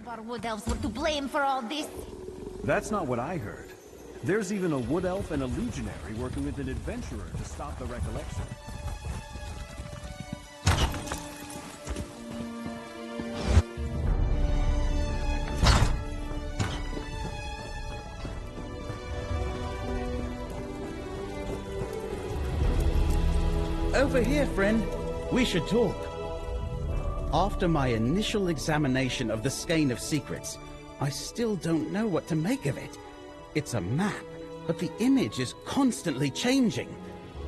Our wood elves were to blame for all this. That's not what I heard. There's even a wood elf and a legionary working with an adventurer to stop the recollection. Over here, friend. We should talk. After my initial examination of the Skein of Secrets, I still don't know what to make of it. It's a map, but the image is constantly changing.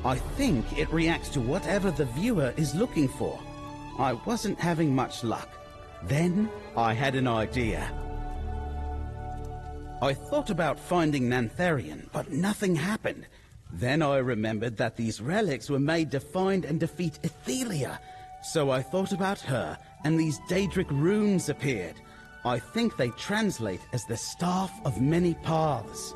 I think it reacts to whatever the viewer is looking for. I wasn't having much luck. Then I had an idea. I thought about finding Nantharion, but nothing happened. Then I remembered that these relics were made to find and defeat Ethelia. So I thought about her, and these Daedric runes appeared. I think they translate as the Staff of Many Paths.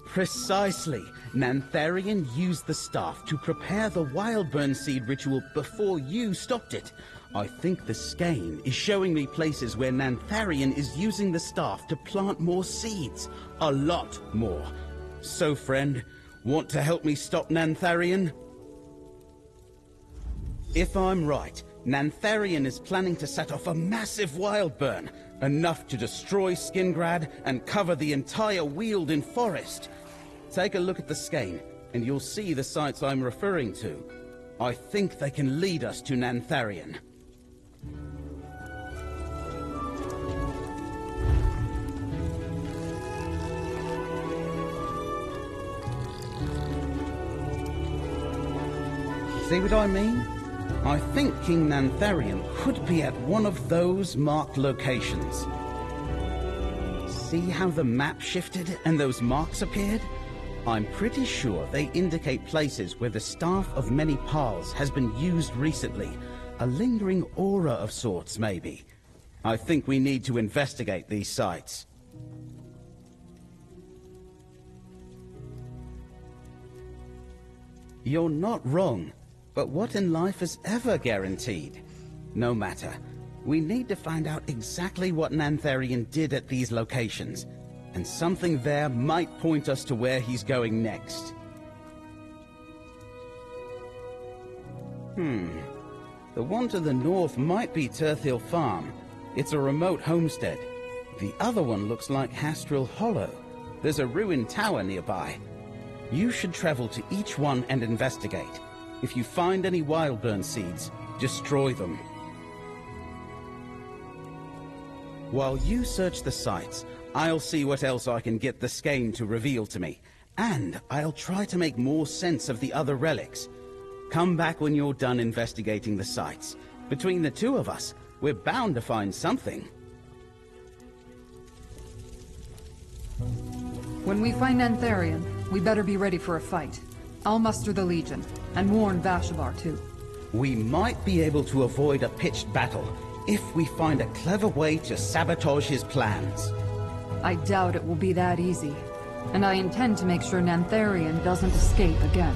Precisely. Nantharion used the staff to prepare the Wildburn seed ritual before you stopped it. I think the skein is showing me places where Nantharion is using the staff to plant more seeds. A lot more. So, friend, want to help me stop Nantharion? If I'm right, Nantharion is planning to set off a massive Wildburn, enough to destroy Skingrad and cover the entire Weald in forest. Take a look at the skein, and you'll see the sites I'm referring to. I think they can lead us to Nantharion. See what I mean? I think King Nantharion could be at one of those marked locations. See how the map shifted and those marks appeared? I'm pretty sure they indicate places where the Staff of Many Paths has been used recently. A lingering aura of sorts, maybe. I think we need to investigate these sites. You're not wrong. But what in life is ever guaranteed? No matter. We need to find out exactly what Nantharion did at these locations. And something there might point us to where he's going next. The one to the north might be Turthil Farm. It's a remote homestead. The other one looks like Hastrel Hollow. There's a ruined tower nearby. You should travel to each one and investigate. If you find any Wildburn seeds, destroy them. While you search the sites, I'll see what else I can get the skein to reveal to me. And I'll try to make more sense of the other relics. Come back when you're done investigating the sites. Between the two of us, we're bound to find something. When we find Nantharion, we better be ready for a fight. I'll muster the Legion, and warn Vashabar too. We might be able to avoid a pitched battle, if we find a clever way to sabotage his plans. I doubt it will be that easy, and I intend to make sure Nantharion doesn't escape again.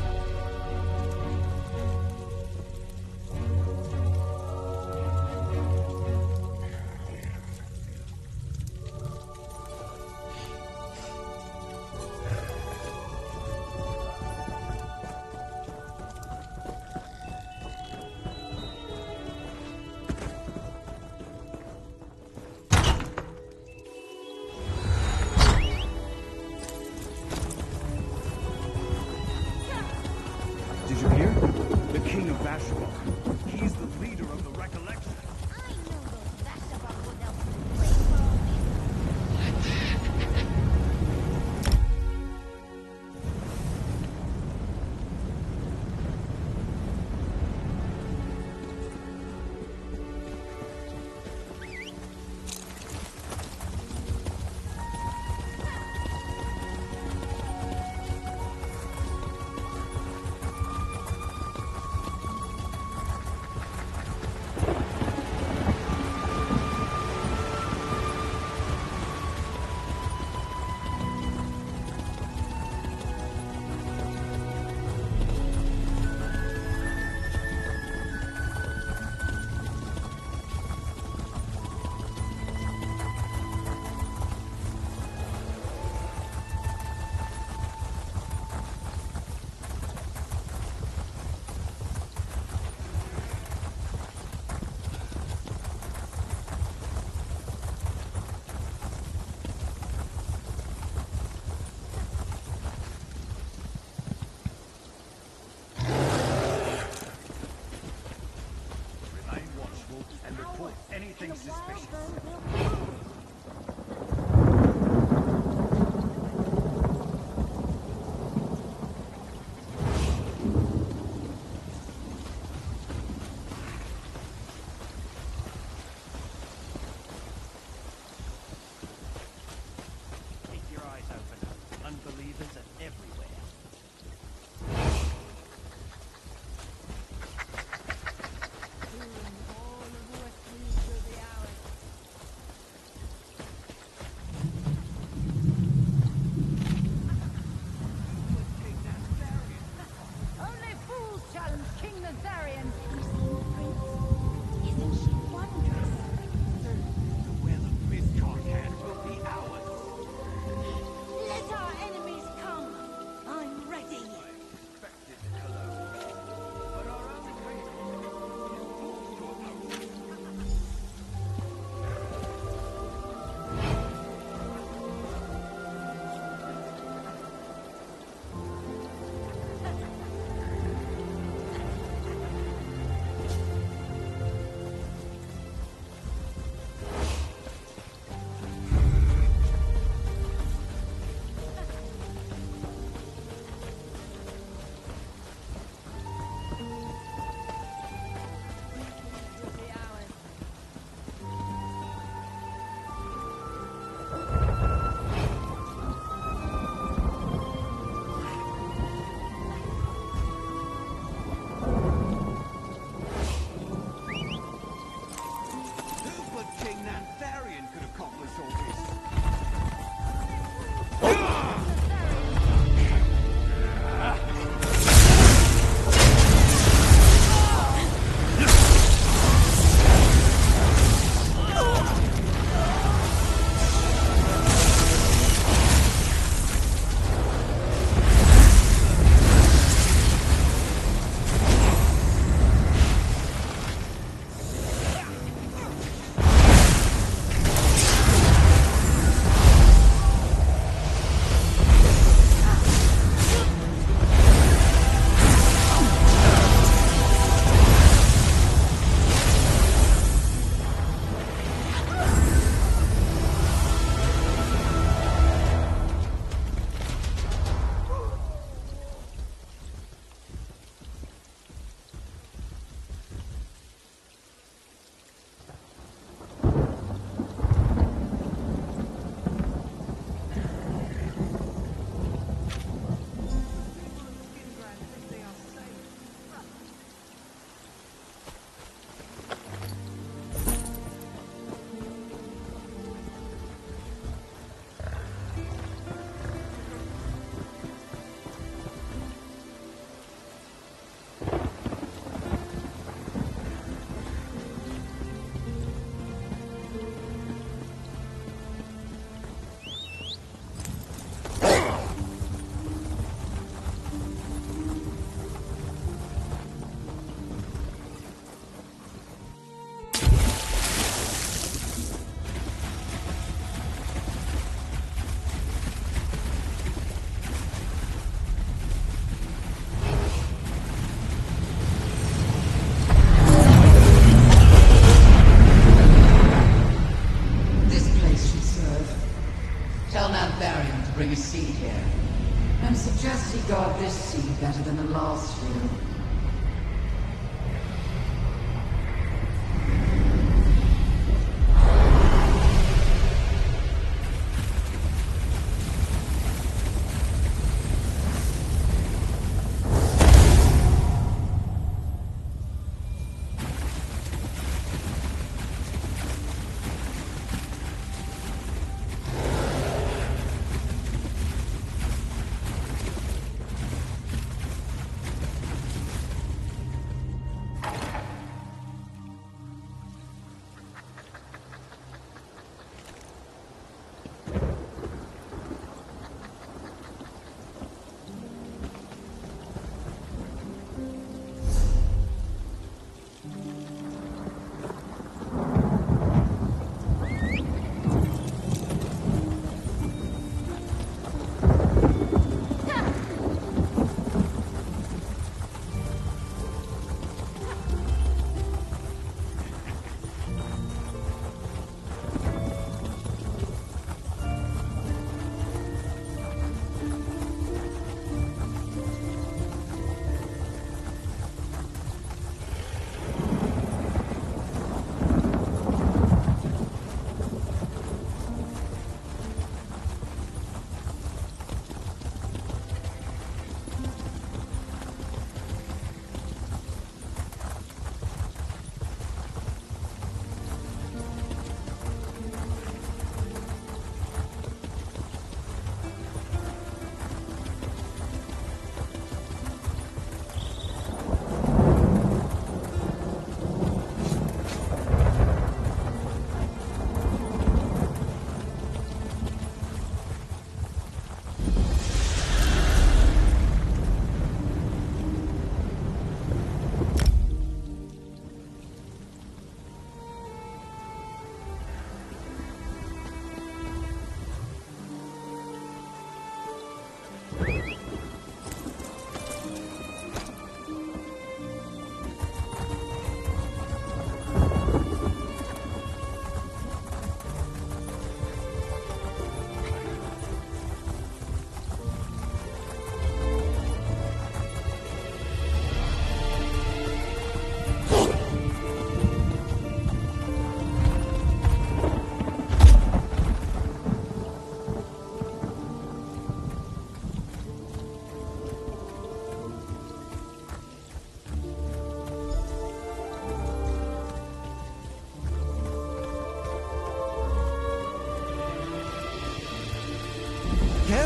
anything suspicious. Keep your eyes open. Unbelievers are everywhere.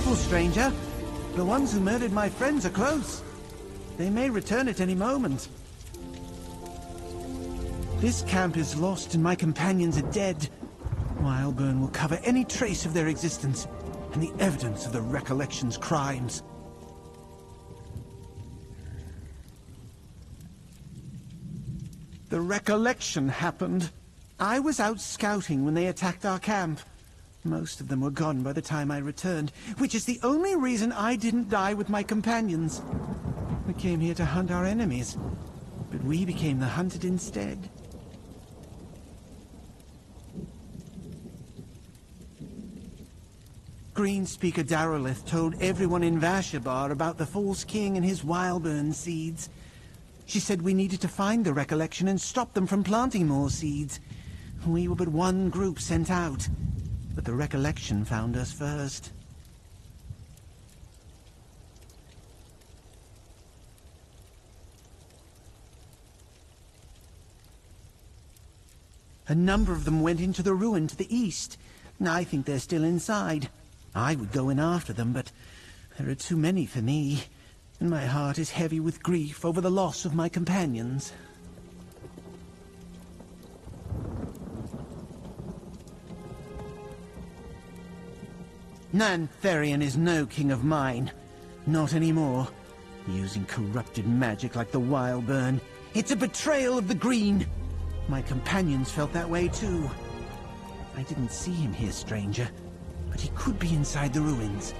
careful, stranger. The ones who murdered my friends are close. They may return at any moment. This camp is lost and my companions are dead. Wildburn will cover any trace of their existence and the evidence of the Recollection's crimes. The Recollection happened. I was out scouting when they attacked our camp. Most of them were gone by the time I returned, which is the only reason I didn't die with my companions. We came here to hunt our enemies, but we became the hunted instead. Greenspeaker Darolith told everyone in Vashabar about the False King and his Wildburn seeds. She said we needed to find the Recollection and stop them from planting more seeds. We were but one group sent out, but the Recollection found us first. A number of them went into the ruin to the east. I think they're still inside. I would go in after them, but there are too many for me, and my heart is heavy with grief over the loss of my companions. Nantharion is no king of mine. Not anymore. Using corrupted magic like the Wildburn. It's a betrayal of the Green. My companions felt that way too. I didn't see him here, stranger, but he could be inside the ruins.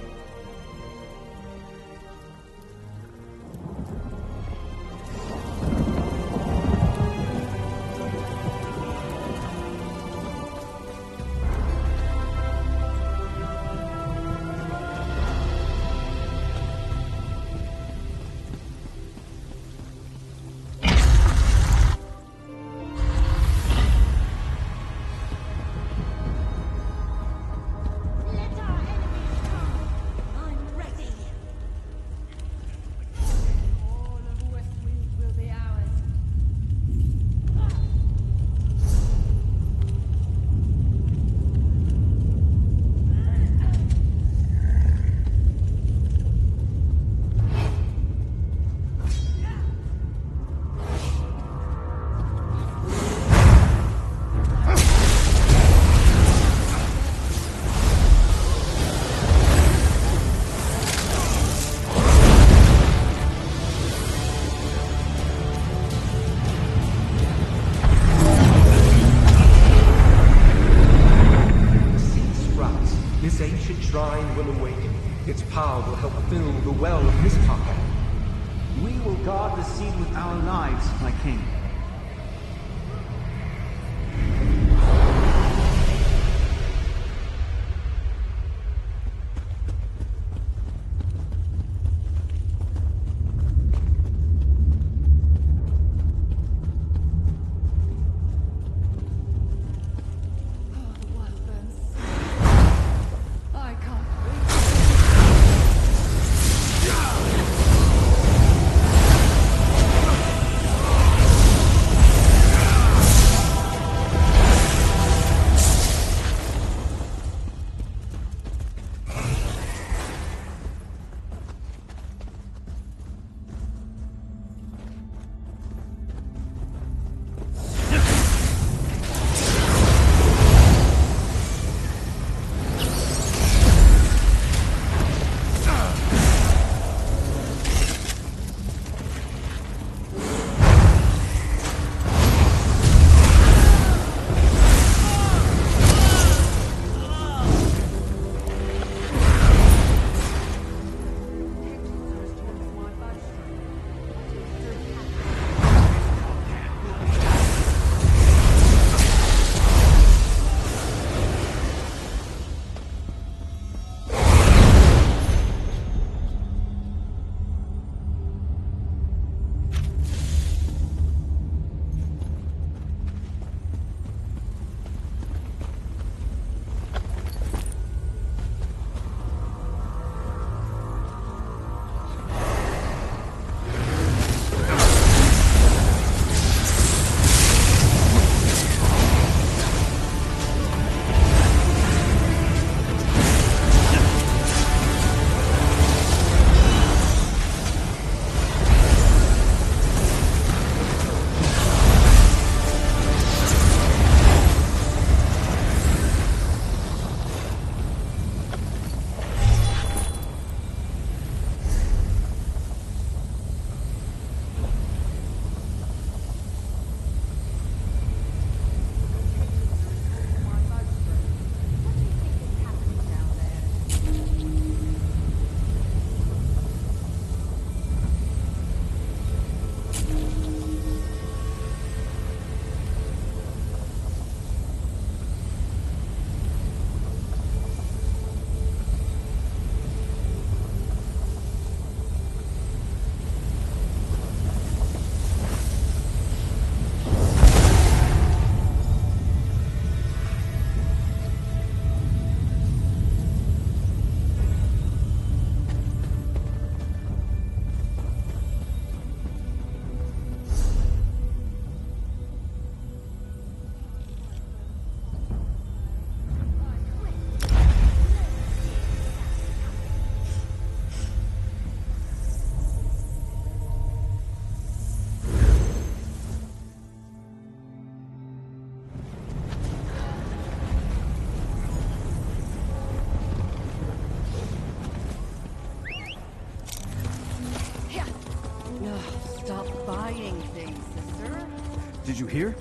Did you hear?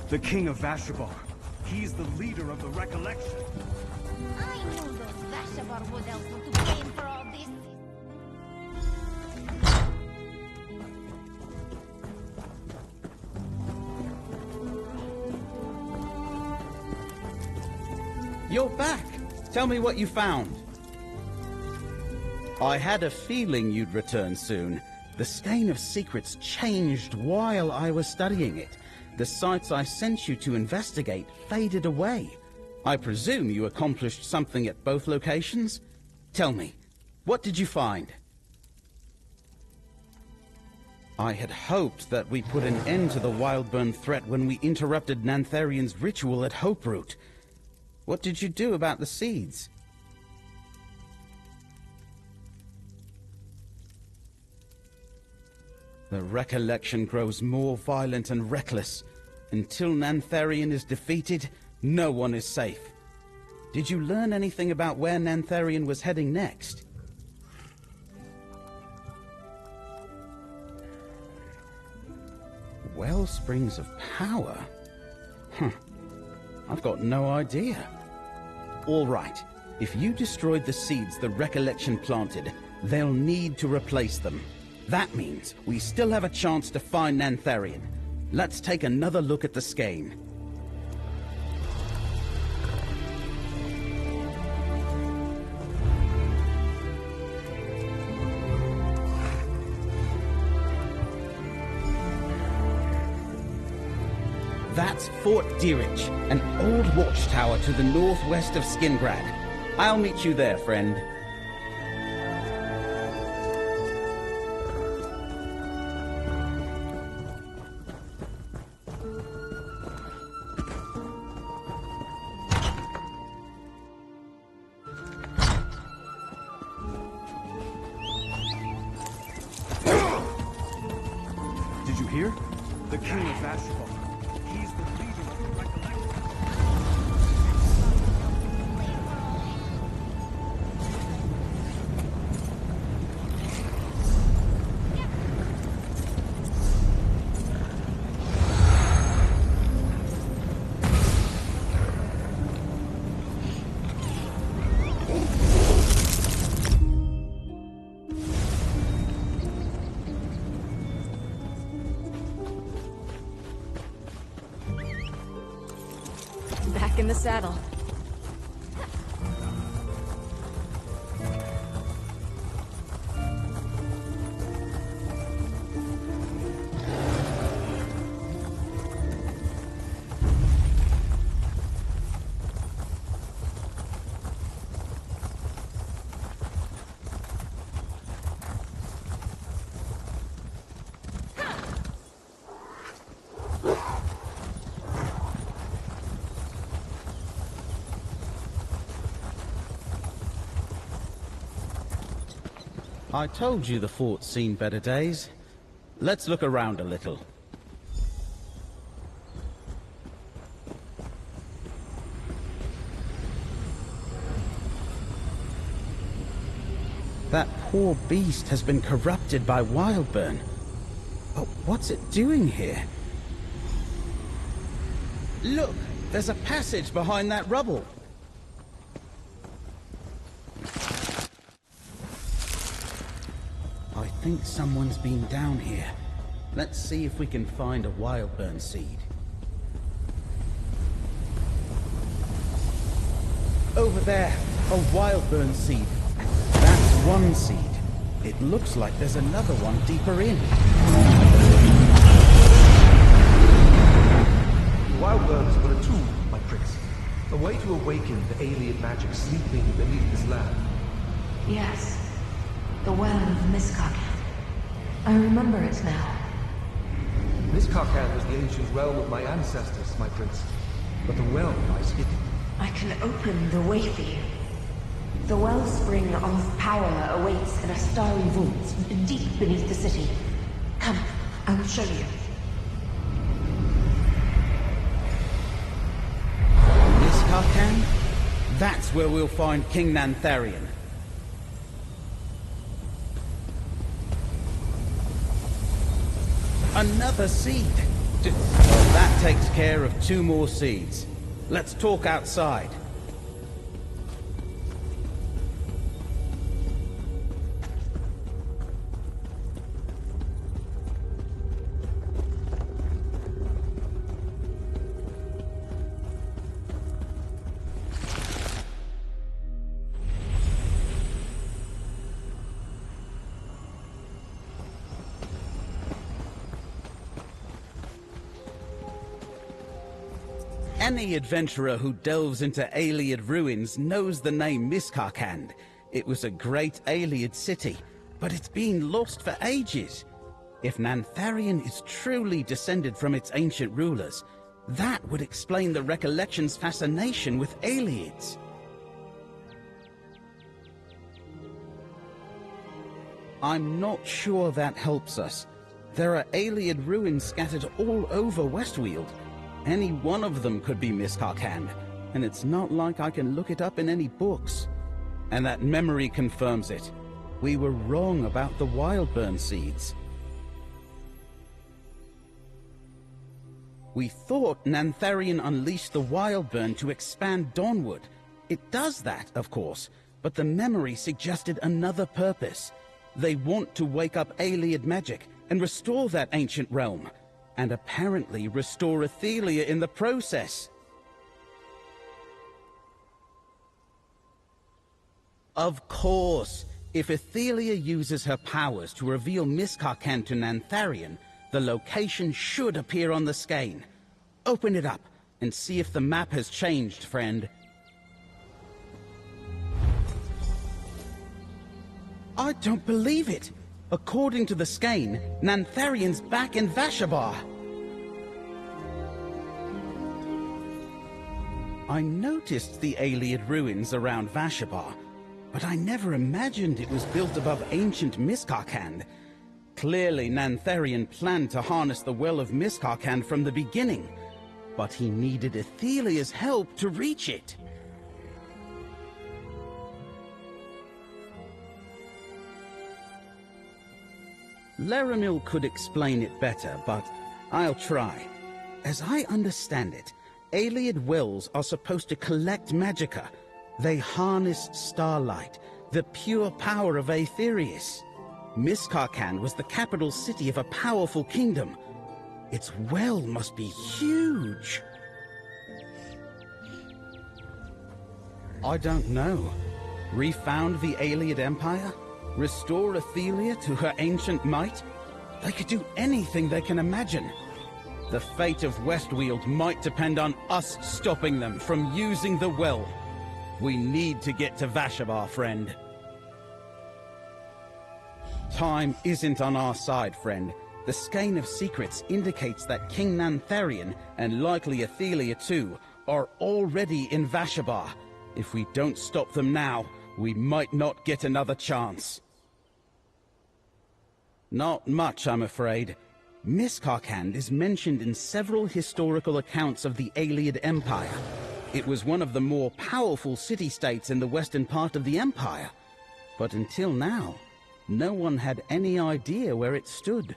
The King of Vashabar. He's the leader of the Recollection. I knew those Vashabar wood elves were to blame for all this. You're back! Tell me what you found. I had a feeling you'd return soon. The skein of secrets changed while I was studying it. The sites I sent you to investigate faded away. I presume you accomplished something at both locations? Tell me, what did you find? I had hoped that we put an end to the Wildburn threat when we interrupted Nantharion's ritual at Hope Root. What did you do about the seeds? The Recollection grows more violent and reckless. Until Nantharion is defeated, no one is safe. Did you learn anything about where Nantharion was heading next? Wellsprings of power? I've got no idea. All right, if you destroyed the seeds the Recollection planted, they'll need to replace them. That means we still have a chance to find Nantharion. Let's take another look at the skein. That's Fort Deerich, an old watchtower to the northwest of Skingrad. I'll meet you there, friend. Did you hear? The King of Vashabar. He's the leader of the Recollection. Back in the saddle. I told you the fort's seen better days. Let's look around a little. That poor beast has been corrupted by Wildburn. But what's it doing here? Look! There's a passage behind that rubble. I think someone's been down here. Let's see if we can find a Wildburn seed. Over there, a Wildburn seed. That's one seed. It looks like there's another one deeper in. Wildburns were a tool, my prince. A way to awaken the alien magic sleeping beneath this land. Yes. The well of Miskakan. I remember it now. Miskakan was the ancient realm of my ancestors, my prince. But the well lies hidden. I can open the way for you. The wellspring of power awaits in a starry vault deep beneath the city. Come, I will show you. Miskakan? That's where we'll find King Nantharion. Another seed. Well, that takes care of 2 more seeds. Let's talk outside. Any adventurer who delves into Ayleid ruins knows the name Miskarkand. It was a great Ayleid city, but it's been lost for ages. If Nantharion is truly descended from its ancient rulers, that would explain the Recollection's fascination with Ayleids. I'm not sure that helps us. There are Ayleid ruins scattered all over Westweald. Any one of them could be Miskarkand, and it's not like I can look it up in any books. And that memory confirms it. We were wrong about the Wildburn seeds. We thought Nantharion unleashed the Wildburn to expand Dawnwood. It does that, of course, but the memory suggested another purpose. They want to wake up Ayleid magic and restore that ancient realm. And apparently restore Athelia in the process. Of course, if Athelia uses her powers to reveal Miskarkand to Nantharion, the location should appear on the skein. Open it up and see if the map has changed, friend. I don't believe it! According to the skein, Nantharion's back in Vashabar. I noticed the Ayleid ruins around Vashabar, but I never imagined it was built above ancient Miskarkand. Clearly, Nantharion planned to harness the Well of Miskarkand from the beginning, but he needed Athelia's help to reach it. Laramil could explain it better, but I'll try. As I understand it, Ayleid wells are supposed to collect magicka. They harness starlight, the pure power of Aetherius. Miskarkand was the capital city of a powerful kingdom. Its well must be huge. I don't know. Refound the Ayleid Empire? Restore Athelia to her ancient might? They could do anything they can imagine. The fate of Westweald might depend on us stopping them from using the well. We need to get to Vashabar, friend. Time isn't on our side, friend. The Skein of Secrets indicates that King Nantharion, and likely Athelia too, are already in Vashabar. If we don't stop them now, we might not get another chance. Not much, I'm afraid. Miskarkand is mentioned in several historical accounts of the Ayleid Empire. It was one of the more powerful city-states in the western part of the Empire. But until now, no one had any idea where it stood.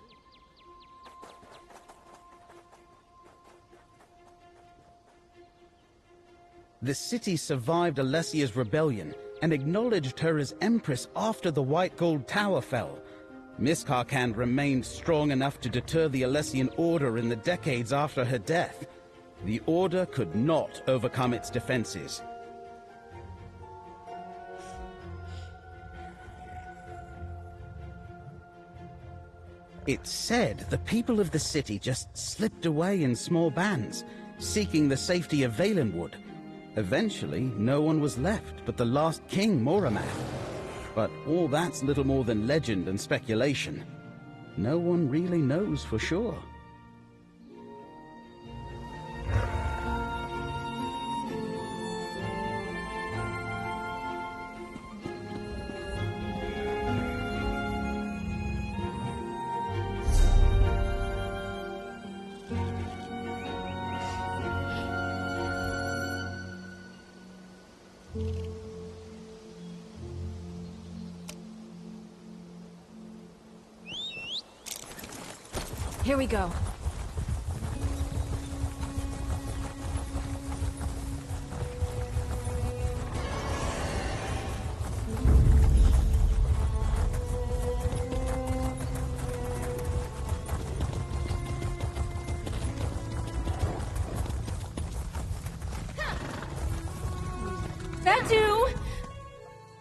The city survived Alessia's rebellion and acknowledged her as Empress after the White Gold Tower fell. Miskarkand remained strong enough to deter the Alessian Order in the decades after her death. The Order could not overcome its defenses. It's said the people of the city just slipped away in small bands, seeking the safety of Valenwood. Eventually, no one was left but the last king, Moramat. But all that's little more than legend and speculation. No one really knows for sure. Here we go. Betu!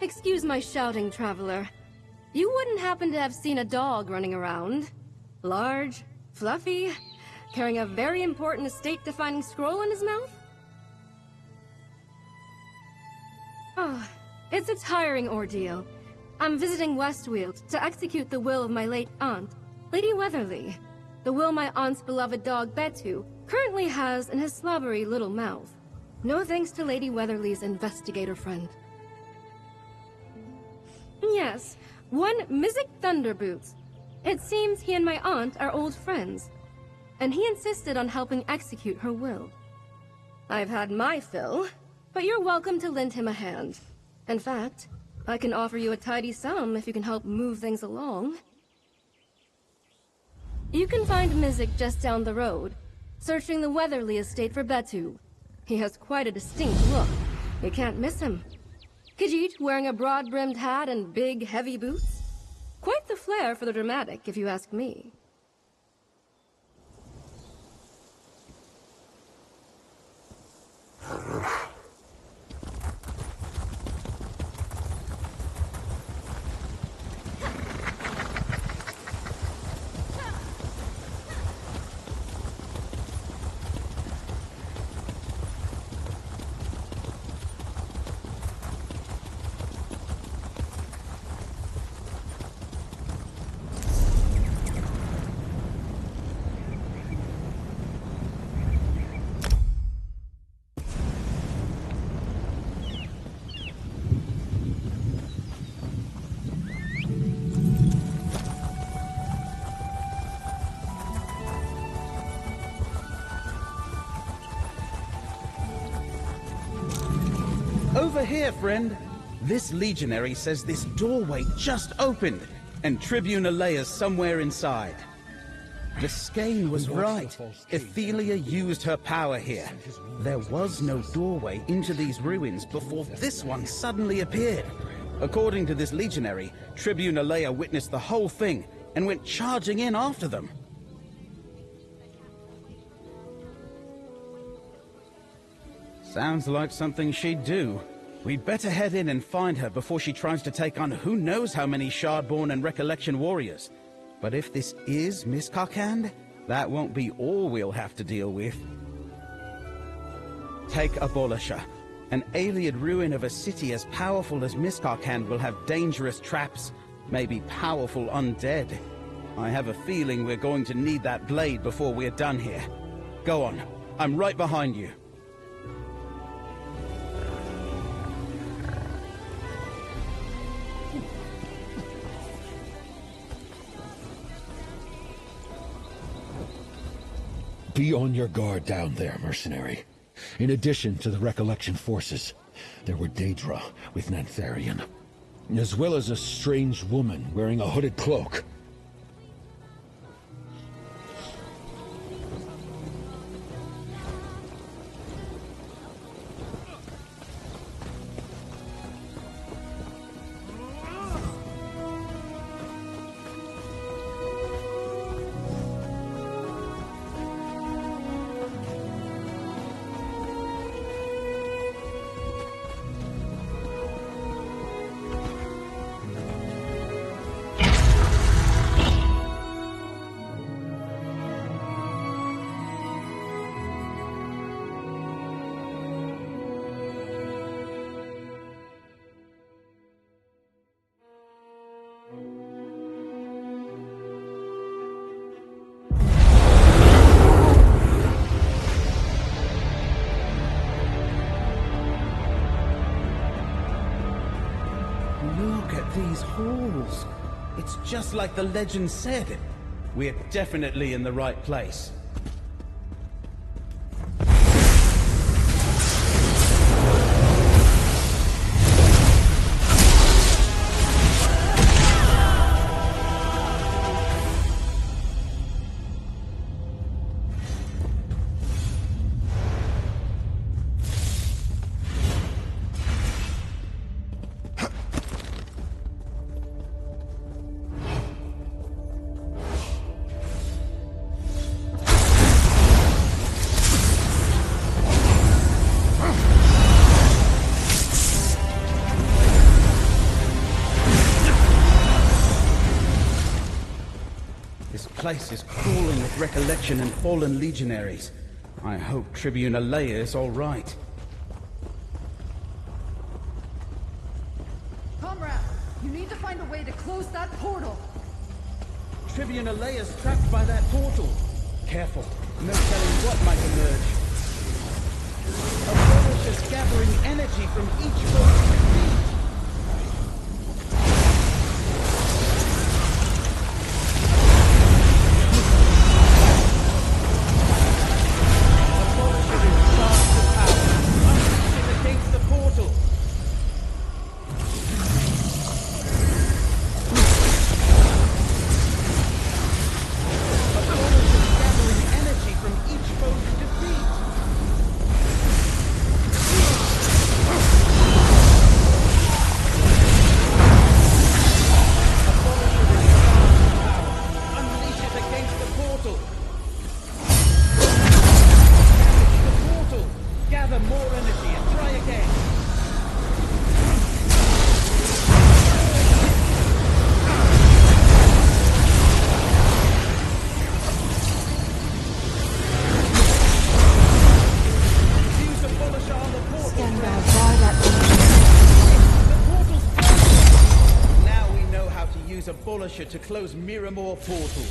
Excuse my shouting, traveler. You wouldn't happen to have seen a dog running around? Large, fluffy, carrying a very important estate-defining scroll in his mouth? Oh, it's a tiring ordeal. I'm visiting Westweald to execute the will of my late aunt, Lady Weatherly. The will my aunt's beloved dog, Betu, currently has in his slobbery little mouth. No thanks to Lady Weatherly's investigator friend. Yes, one Mizik Thunderboots. It seems he and my aunt are old friends, and he insisted on helping execute her will. I've had my fill, but you're welcome to lend him a hand. In fact, I can offer you a tidy sum if you can help move things along. You can find Mizik just down the road, searching the Weatherly estate for Betu. He has quite a distinct look. You can't miss him. Khajiit wearing a broad-brimmed hat and big, heavy boots. Quite the flair for the dramatic, if you ask me. Over here, friend. This legionary says this doorway just opened, and Tribune Alea's somewhere inside. The Skane was right. Ethelia used her power here. There was no doorway into these ruins before this one suddenly appeared. According to this legionary, Tribune Alea witnessed the whole thing and went charging in after them. Sounds like something she'd do. We'd better head in and find her before she tries to take on who knows how many Shardborn and Recollection warriors. But if this is Miss Karkand, that won't be all we'll have to deal with. Take Abolisher. An alien ruin of a city as powerful as Miss Karkand will have dangerous traps, maybe powerful undead. I have a feeling we're going to need that blade before we're done here. Go on, I'm right behind you. Be on your guard down there, mercenary. In addition to the Recollection forces, there were Daedra with Nantharion, as well as a strange woman wearing a hooded cloak. Look at these halls. It's just like the legend said. We're definitely in the right place. place is crawling with recollection and fallen legionaries. I hope Tribune Alea is all right. Comrade, you need to find a way to close that portal. Tribune Alea's trapped by that portal. Careful, no telling what might emerge. Abolish is gathering energy from each foe's defeat. To close Miramore portal.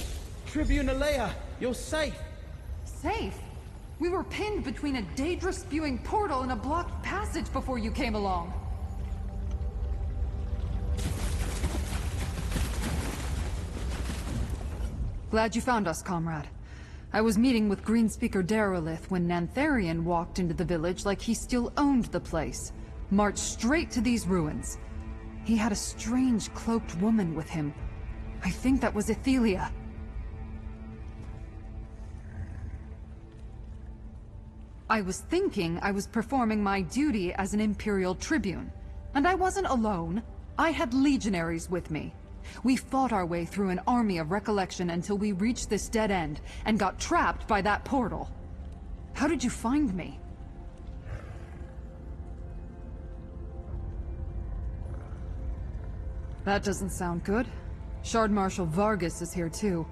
Tribune Alea, you're safe. Safe? We were pinned between a Daedra-spewing portal and a blocked passage before you came along. Glad you found us, comrade. I was meeting with Greenspeaker Derelith when Nantharion walked into the village like he still owned the place. Marched straight to these ruins. He had a strange cloaked woman with him. I think that was Athelia. I was thinking I was performing my duty as an Imperial Tribune. And I wasn't alone. I had legionaries with me. We fought our way through an army of recollection until we reached this dead end, and got trapped by that portal. How did you find me? That doesn't sound good. Shard Marshal Vargas is here too.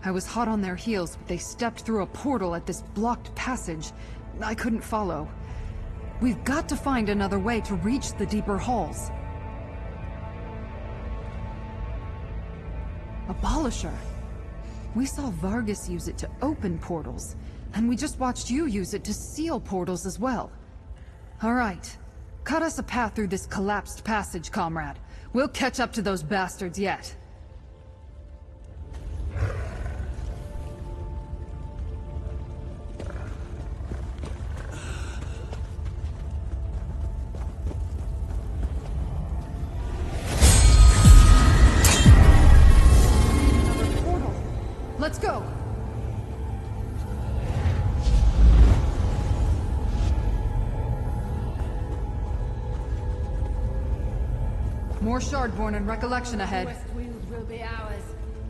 I was hot on their heels, but they stepped through a portal at this blocked passage. I couldn't follow. We've got to find another way to reach the deeper halls. Abolisher. We saw Vargas use it to open portals, and we just watched you use it to seal portals as well. All right. Cut us a path through this collapsed passage, comrade. We'll catch up to those bastards yet. Let's go! More Shardborn and Recollection ahead. Westwind will be ours.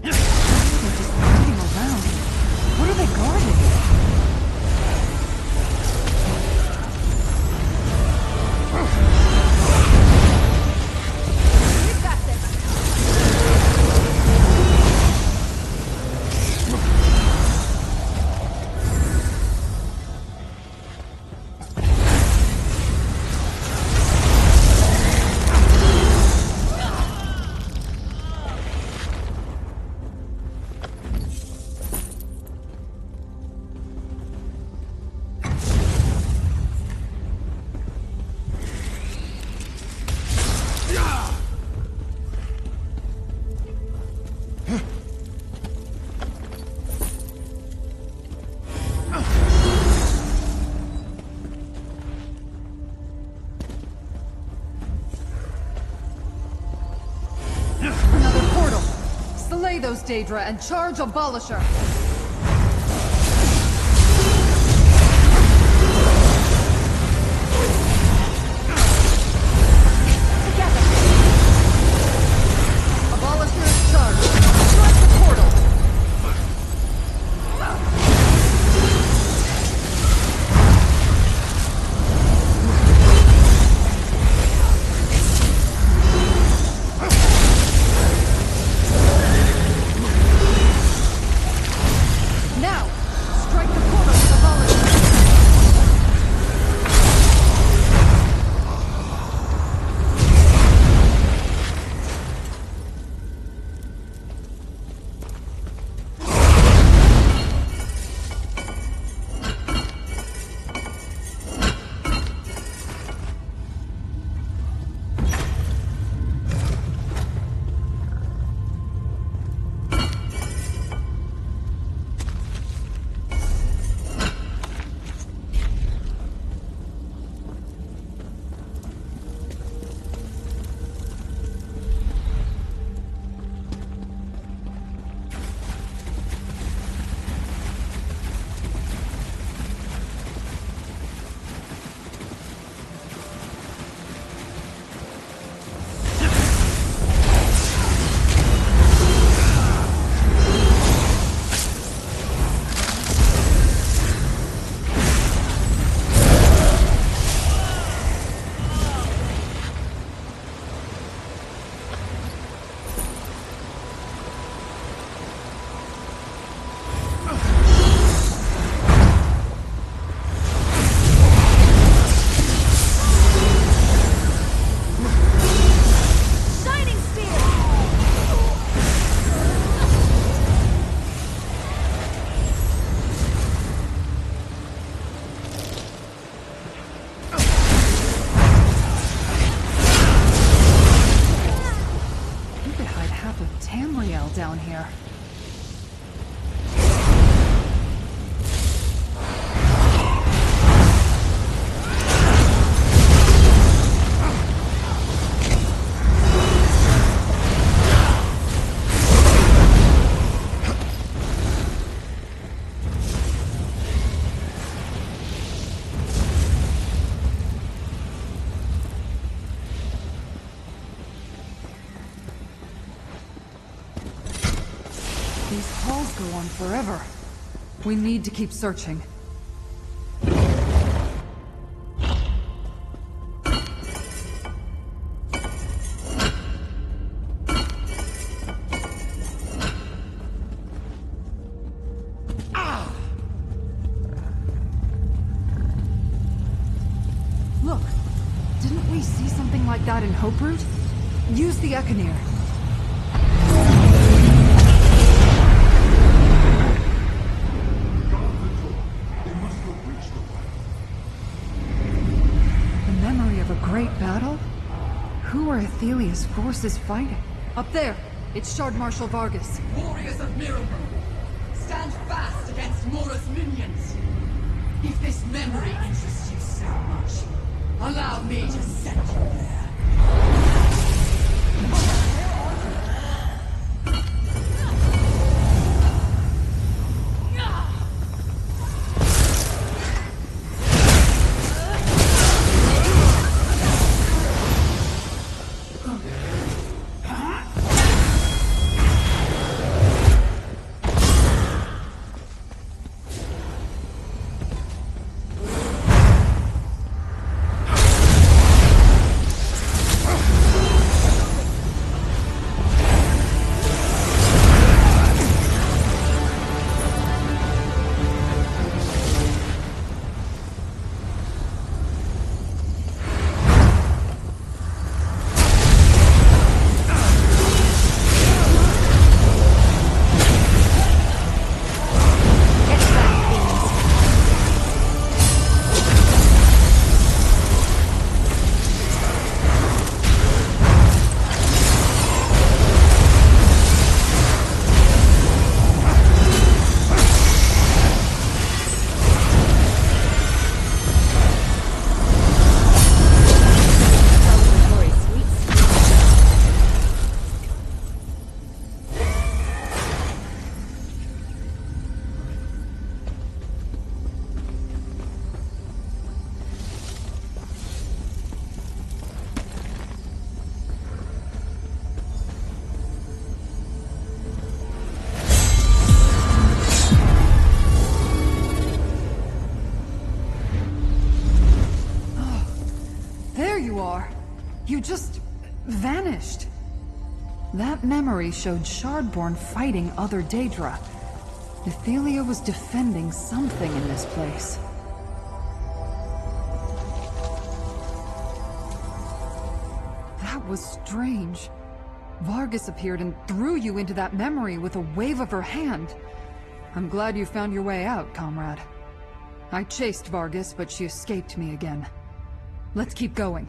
They're just moving around. What are they guarding? Those Daedra and charge Abolisher! Together! Abolisher is charged! Strike the portal! down here. These halls go on forever. We need to keep searching. Look, didn't we see something like that in Hoperoot? Use the Echinir. Great battle? Who are Athelia's forces fighting? Up there! It's Shard Marshal Vargas. Warriors of Mirror, stand fast against Mora's minions! If this memory interests you so much, allow me to send you there. You just vanished. That memory showed Shardborn fighting other Daedra. Athelia was defending something in this place. That was strange. Vargas appeared and threw you into that memory with a wave of her hand. I'm glad you found your way out, comrade. I chased Vargas, but she escaped me again. Let's keep going.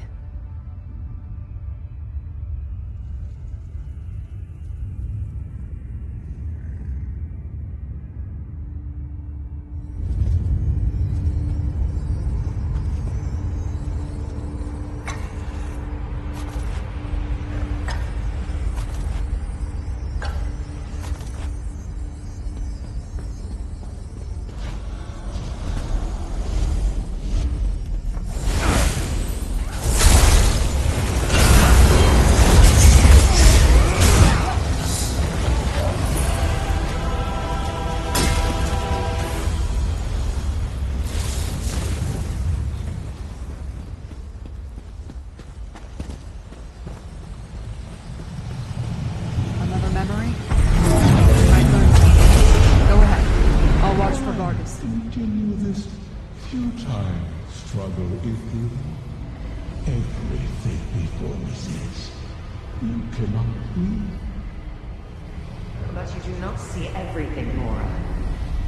But you do not see everything, Mora.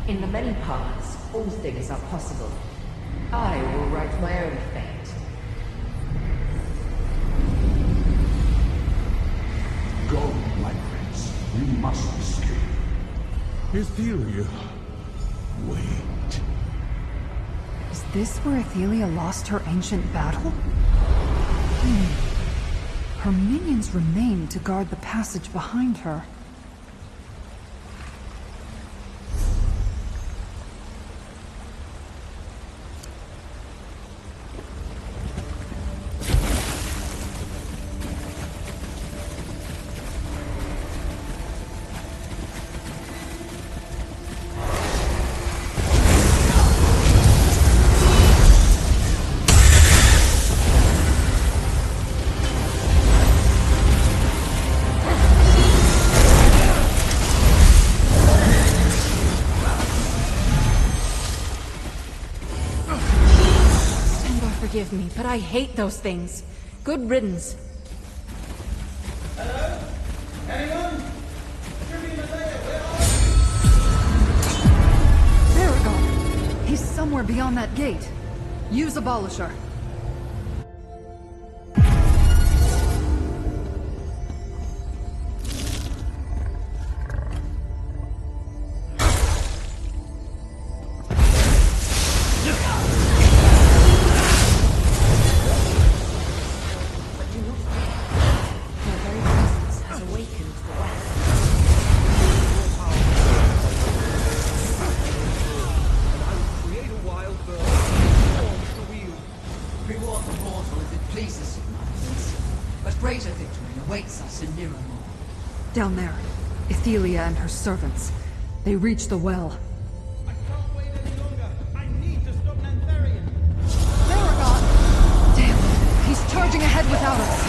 In the many paths, all things are possible. I will write my own fate. Go, my prince. We must Ethelia. Wait. Is this where Ethelia lost her ancient battle? Her minions remain to guard the passage behind her. Forgive me, but I hate those things. Good riddance. Hello? Anyone? There we go. He's somewhere beyond that gate. Use Abolisher. Down there, Ethelia and her servants. They reached the well. I can't wait any longer. I need to stop Nantharion. Theragon! Damn, he's charging ahead without us.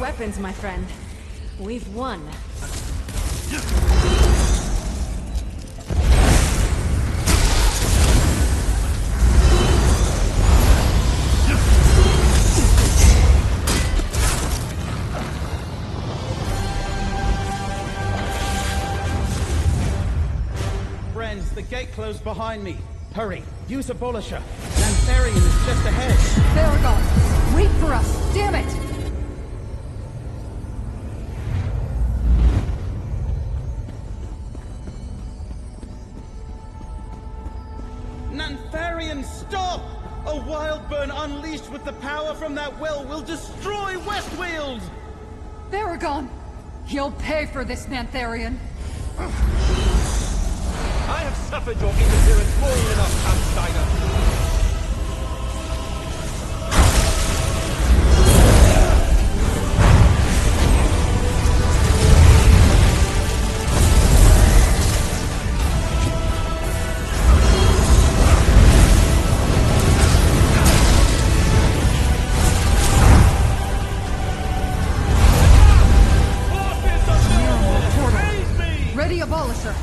Weapons, my friend. We've won. Friends, the gate closed behind me. Hurry, use Abolisher. Nantharion is just ahead. Theragon, wait for us, damn it! Nantharion, stop! A wild burn unleashed with the power from that well will destroy Westweald! Theragon! You'll pay for this, Nantharion! I have suffered your interference more than enough, Kampsteiner. Abolisher.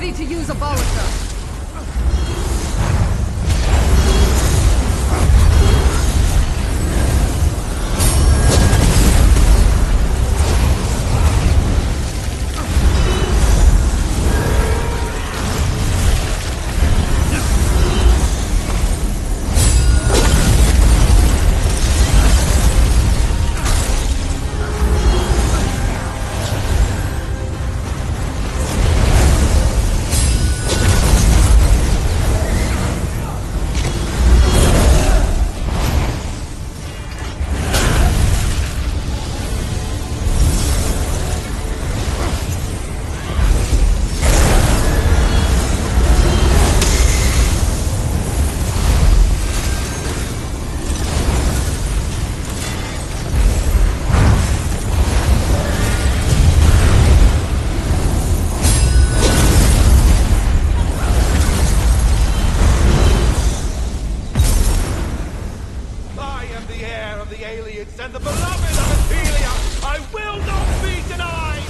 ready to use Abolitor. And the beloved of Athelia, I will not be denied!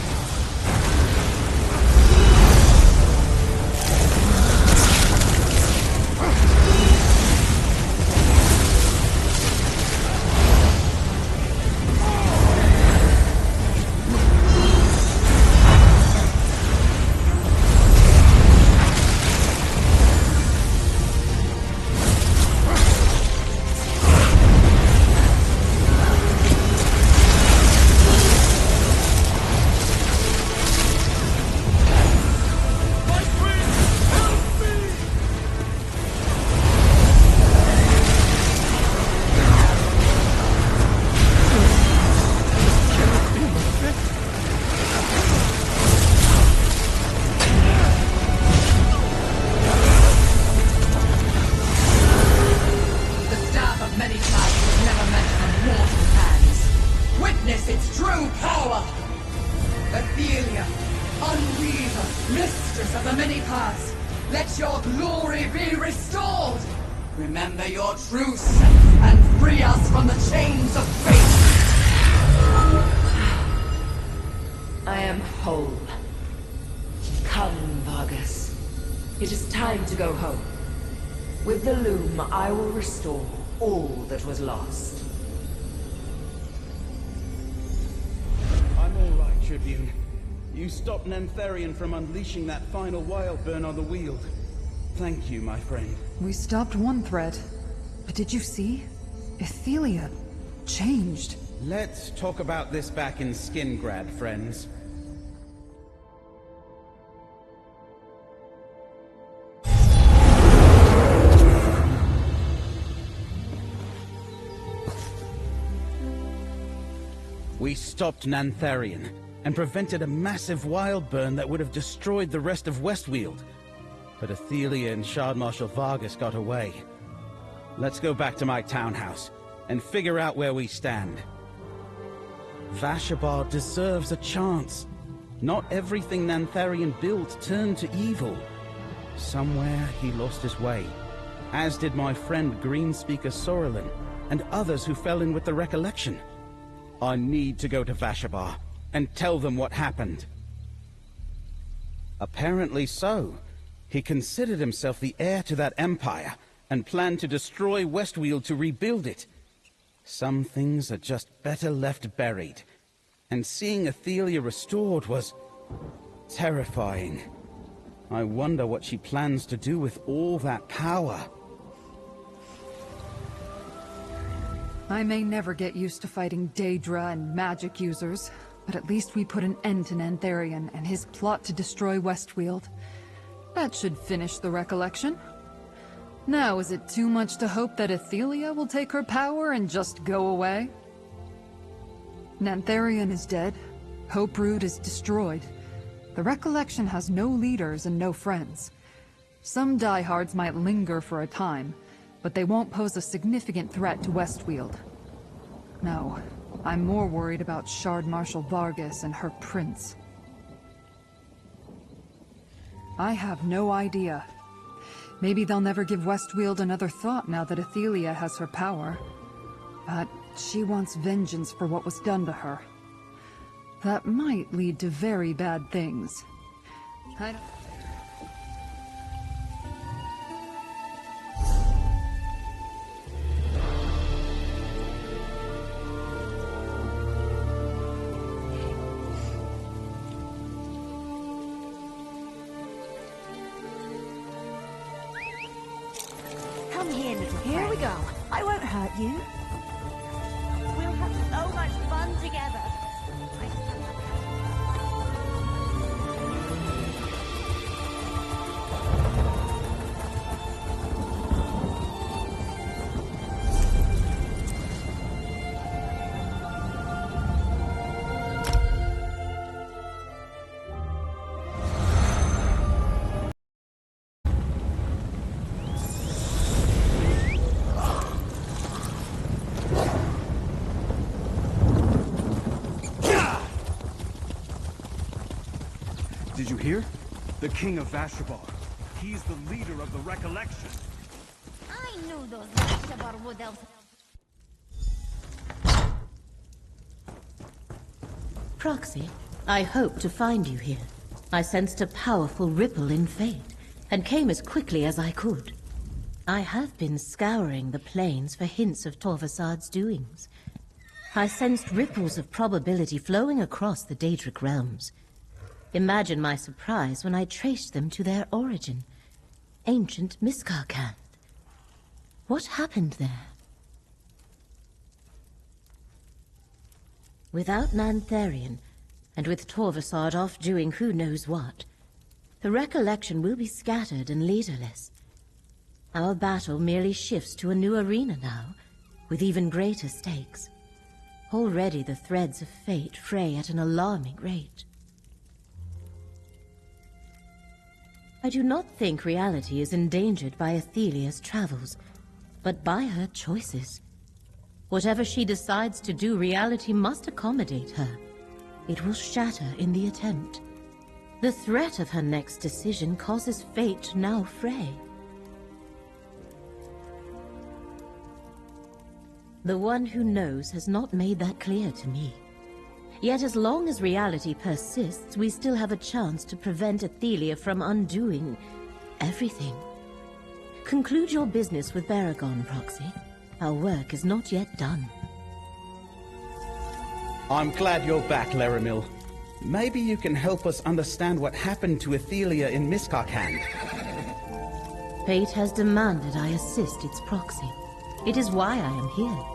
Athelia, Unweaver, Mistress of the Many Paths, let your glory be restored! Remember your true self and free us from the chains of fate! I am whole. Come, Vargas. It is time to go home. With the loom, I will restore all that was lost. I'm all right, Tribune. You stopped Nantharion from unleashing that final wild burn on the Weald. Thank you, my friend. We stopped one threat. But did you see? Athelia changed. Let's talk about this back in Skingrad, friends. We stopped Nantharion, and prevented a massive wild burn that would have destroyed the rest of Westweald. But Athelia and Shard Marshal Vargas got away. Let's go back to my townhouse, and figure out where we stand. Vashabar deserves a chance. Not everything Nantharion built turned to evil. Somewhere he lost his way, as did my friend Greenspeaker Sorrelin, and others who fell in with the Recollection. I need to go to Vashabar, and tell them what happened. Apparently so. He considered himself the heir to that empire, and planned to destroy Westweald to rebuild it. Some things are just better left buried, and seeing Athelia restored was terrifying. I wonder what she plans to do with all that power. I may never get used to fighting Daedra and magic users, but at least we put an end to Nantharion and his plot to destroy Westweald. That should finish the Recollection. Now, is it too much to hope that Athelia will take her power and just go away? Nantharion is dead. Hoperoot is destroyed. The Recollection has no leaders and no friends. Some diehards might linger for a time, but they won't pose a significant threat to Westweald. No, I'm more worried about Shard Marshal Vargas and her prince. I have no idea. Maybe they'll never give Westweald another thought now that Athelia has her power. But she wants vengeance for what was done to her. That might lead to very bad things. I don't... Come here, little friend. Here we go. I won't hurt you. We'll have so much fun together. Did you hear? The King of Vashabar. He's the leader of the Recollection. I knew those Vashabar wood elves. Proxy, I hoped to find you here. I sensed a powerful ripple in fate, and came as quickly as I could. I have been scouring the plains for hints of Torvasad's doings. I sensed ripples of probability flowing across the Daedric realms. Imagine my surprise when I traced them to their origin. Ancient Miskarkand. What happened there? Without Nantharion, and with Torvasad off doing who knows what, the Recollection will be scattered and leaderless. Our battle merely shifts to a new arena now, with even greater stakes. Already the threads of fate fray at an alarming rate. I do not think reality is endangered by Athelia's travels, but by her choices. Whatever she decides to do, reality must accommodate her. It will shatter in the attempt. The threat of her next decision causes fate to now fray. The one who knows has not made that clear to me. Yet as long as reality persists, we still have a chance to prevent Athelia from undoing everything. Conclude your business with Baragon, Proxy. Our work is not yet done. I'm glad you're back, Laramil. Maybe you can help us understand what happened to Athelia in Miskarkand. Fate has demanded I assist its proxy. It is why I am here.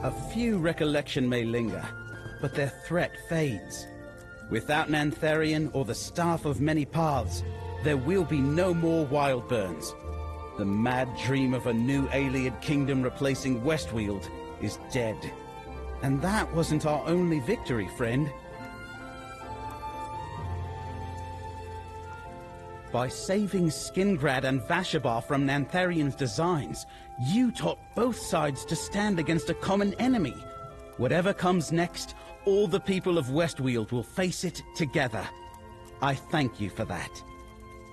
A few recollection may linger, but their threat fades. Without Nantharion or the Staff of Many Paths, there will be no more Wildburns. The mad dream of a new Ayleid kingdom replacing Westweald is dead. And that wasn't our only victory, friend. By saving Skingrad and Vashabar from Nantharion's designs, you taught both sides to stand against a common enemy. Whatever comes next, all the people of Westweald will face it together. I thank you for that.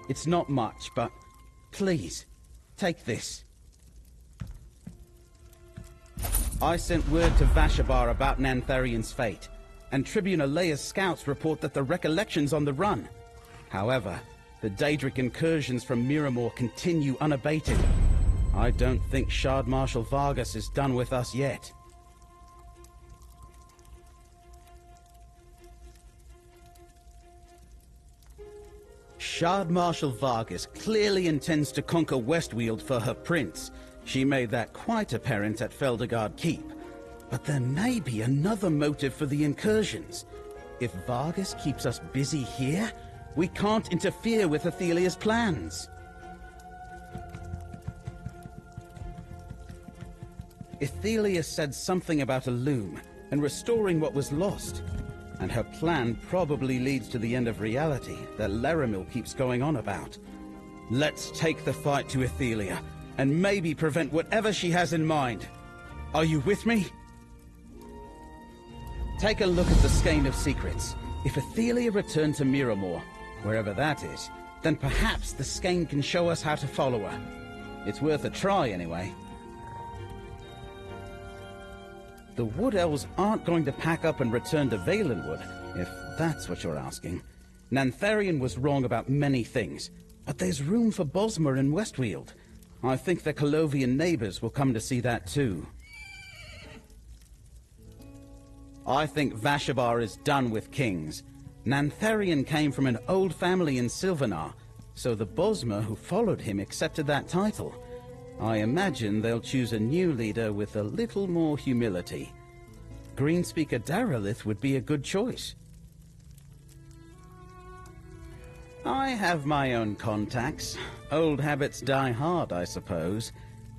It's not much, but please, take this. I sent word to Vashabar about Nantharion's fate, and Tribune Alea's scouts report that the Recollection's on the run. However, the Daedric incursions from Miramor continue unabated. I don't think Shard Marshal Vargas is done with us yet. Shard Marshal Vargas clearly intends to conquer Westweald for her prince. She made that quite apparent at Feldergard Keep. But there may be another motive for the incursions. If Vargas keeps us busy here, we can't interfere with Athelia's plans. Athelia said something about a loom and restoring what was lost. And her plan probably leads to the end of reality that Laramil keeps going on about. Let's take the fight to Athelia, and maybe prevent whatever she has in mind. Are you with me? Take a look at the Skein of Secrets. If Athelia returned to Miramor, wherever that is, then perhaps the Skein can show us how to follow her. It's worth a try, anyway. The Wood Elves aren't going to pack up and return to Valenwood, if that's what you're asking. Nantharion was wrong about many things, but there's room for Bosmer in Westweald. I think the Colovian neighbors will come to see that too. I think Vashabar is done with kings. Nantharion came from an old family in Silvenar, So the Bosmer who followed him accepted that title. I imagine they'll choose a new leader with a little more humility. Greenspeaker Darylith would be a good choice. I have my own contacts. Old habits die hard, I suppose.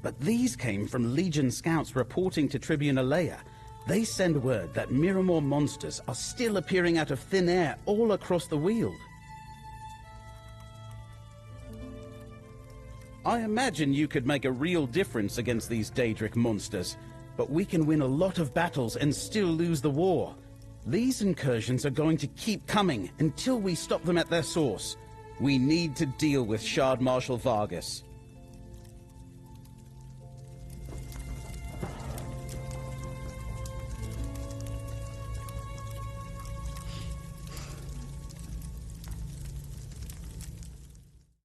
But these came from Legion scouts reporting to Tribune Alea. They send word that Miramor monsters are still appearing out of thin air all across the Weald. I imagine you could make a real difference against these Daedric monsters, but we can win a lot of battles and still lose the war. These incursions are going to keep coming until we stop them at their source. We need to deal with Shard Marshal Vargas.